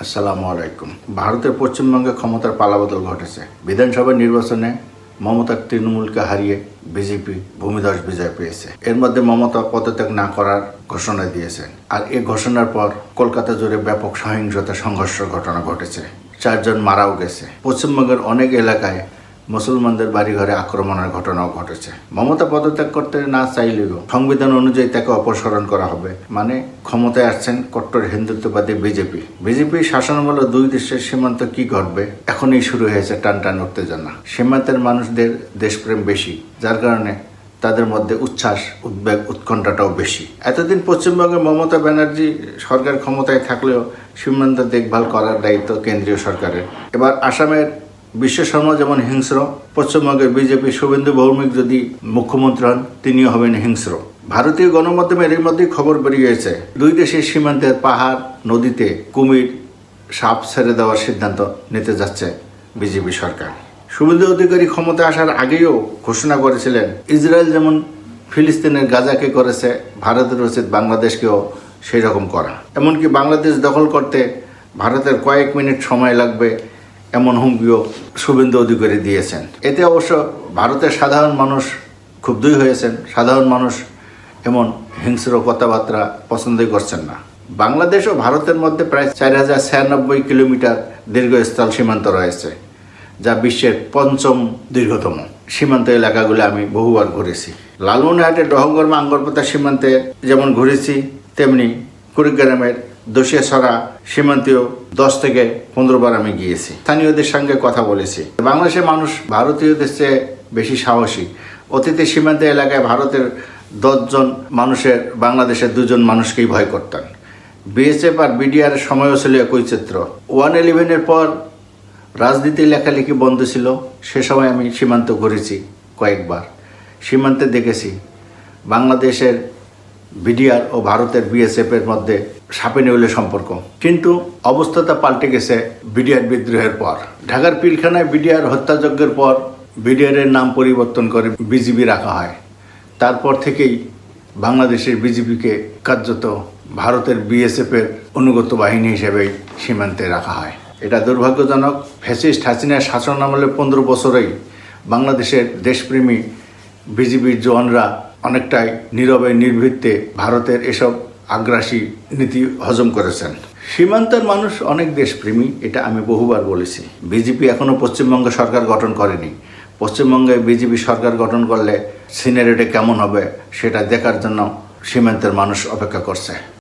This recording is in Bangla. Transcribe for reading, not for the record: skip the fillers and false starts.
আসসালামু আলাইকুম। ভারতের পশ্চিমবঙ্গে ক্ষমতার পালাবদল ঘটেছে। বিধানসভা নির্বাচনে মমতার তৃণমূলকে হারিয়ে বিজেপি ভূমিধস বিজয় পেয়েছে। এর মধ্যে মমতা পদত্যাগ না করার ঘোষণা দিয়েছেন। আর এই ঘোষণার পর কলকাতা জুড়ে ব্যাপক সহিংসতা সংঘর্ষের ঘটনা ঘটেছে। 4 জন মারাও গেছে। পশ্চিমবঙ্গের অনেক এলাকায় মুসলমানদের বাড়িঘরে আক্রমণের ঘটনাও ঘটেছে। মমতা পদত্যাগ করতে না চাইলেও সংবিধান অনুযায়ী তাকে অপসারণ করা হবে। মানে ক্ষমতায় আসছেন কট্টর হিন্দুত্ববাদী বিজেপি শাসনামলে 2 দেশের সীমান্ত কি ঘটবে এখনই শুরু হয়েছে টান উত্তেজনা। সীমান্তের মানুষদের দেশপ্রেম বেশি, যার কারণে তাদের মধ্যে উচ্ছ্বাস, উদ্বেগ, উৎকণ্ঠাটাও বেশি। এতদিন পশ্চিমবঙ্গে মমতা ব্যানার্জি সরকার ক্ষমতায় থাকলেও সীমান্ত দেখভাল করার দায়িত্ব কেন্দ্রীয় সরকারের। এবার আসামের বিশ্ব শর্মা যেমন হিংস্র, পশ্চিমবঙ্গের বিজেপি শুভেন্দু ভৌমিক যদি মুখ্যমন্ত্রী হন তিনিও হবেন হিংস্র। ভারতীয় গণমাধ্যমের এর মধ্যেই খবর বেরিয়েছে 2 দেশের সীমান্তের পাহাড় নদীতে কুমির সাপ ছেড়ে দেওয়ার সিদ্ধান্ত নিতে যাচ্ছে বিজেপি সরকার। শুভেন্দু অধিকারী ক্ষমতা আসার আগেও ঘোষণা করেছিলেন ইসরায়েল যেমন ফিলিস্তিনের গাজাকে করেছে, ভারতের উচিত বাংলাদেশকেও সেই রকম করা। এমনকি বাংলাদেশ দখল করতে ভারতের কয়েক মিনিট সময় লাগবে এমন হুমকিও শুভেন্দু অধিকারী দিয়েছেন। এতে অবশ্য ভারতের সাধারণ মানুষ ক্ষুব্ধই হয়েছেন। সাধারণ মানুষ এমন হিংস্র কথাবার্তা পছন্দই করছেন না। বাংলাদেশ ও ভারতের মধ্যে প্রায় 4096 কিলোমিটার দীর্ঘ স্থল সীমান্ত রয়েছে, যা বিশ্বের 5ম দীর্ঘতম। সীমান্ত এলাকাগুলো আমি বহুবার ঘুরেছি। লালমনিরহাটের ডহঙ্গরমা আঙ্গরপোতা সীমান্তে যেমন ঘুরেছি, তেমনি কুড়িগ্রামের দোষিয়াছড়া সীমান্তেও 10 থেকে 15 বার আমি গিয়েছি। স্থানীয়দের সঙ্গে কথা বলেছি। বাংলাদেশের মানুষ ভারতীয়দের চেয়ে বেশি সাহসী। অতীতে সীমান্ত এলাকায় ভারতের 10 জন মানুষের বাংলাদেশের 2 জন মানুষকেই ভয় করতেন। বিএসএফ আর বিডিআর সময়ও ছিল একই চিত্র। 111-এর পর রাজনীতি লেখালেখি বন্ধ ছিল। সে সময় আমি সীমান্ত ঘুরেছি কয়েকবার। সীমান্তে দেখেছি বাংলাদেশের বিডিআর ও ভারতের বিএসএফের মধ্যে সাপে নেউলে সম্পর্ক। কিন্তু অবস্থাটা পাল্টে গেছে বিডিআর বিদ্রোহের পর। ঢাকার পিলখানায় বিডিআর হত্যাযজ্ঞের পর বিডিআরের নাম পরিবর্তন করে বিজিবি রাখা হয়। তারপর থেকেই বাংলাদেশের বিজিবিকে কার্যত ভারতের বিএসএফের অনুগত বাহিনী হিসেবেই সীমান্তে রাখা হয়। এটা দুর্ভাগ্যজনক। ফ্যাসিস্ট হাসিনার শাসনামলে 15 বছরেই বাংলাদেশের দেশপ্রেমী বিজিবির জওয়ানরা অনেকটাই নীরবে নির্ভীকতে ভারতের এসব আগ্রাসী নীতি হজম করেছেন। সীমান্তের মানুষ অনেক দেশপ্রেমী, এটা আমি বহুবার বলেছি। বিজেপি এখনও পশ্চিমবঙ্গে সরকার গঠন করেনি। পশ্চিমবঙ্গে বিজেপি সরকার গঠন করলে সিনারিওটা কেমন হবে সেটা দেখার জন্য সীমান্তের মানুষ অপেক্ষা করছে।